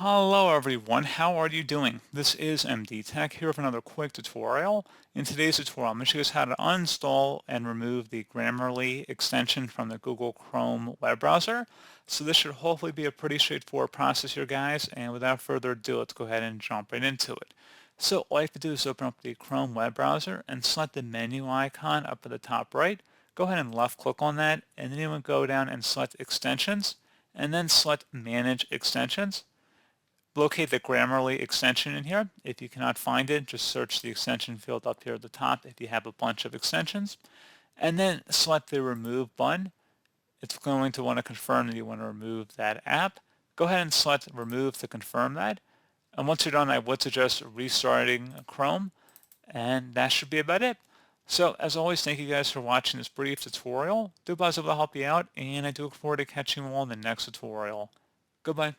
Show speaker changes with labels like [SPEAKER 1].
[SPEAKER 1] Hello everyone, how are you doing? This is MD Tech here with another quick tutorial. In today's tutorial, I'm going to show you guys how to uninstall and remove the Grammarly extension from the Google Chrome web browser. So this should hopefully be a pretty straightforward process here, guys, and without further ado, let's go ahead and jump right into it. So all you have to do is open up the Chrome web browser and select the menu icon up at the top right. Go ahead and left click on that, and then you want to go down and select Extensions, and then select Manage Extensions. Locate the Grammarly extension in here. If you cannot find it, just search the extension field up here at the top if you have a bunch of extensions. And then select the Remove button. It's going to want to confirm that you want to remove that app. Go ahead and select Remove to confirm that. And once you're done, I would suggest restarting Chrome. And that should be about it. So as always, thank you guys for watching this brief tutorial. Do hope I was able to help you out, and I do look forward to catching you all in the next tutorial. Goodbye.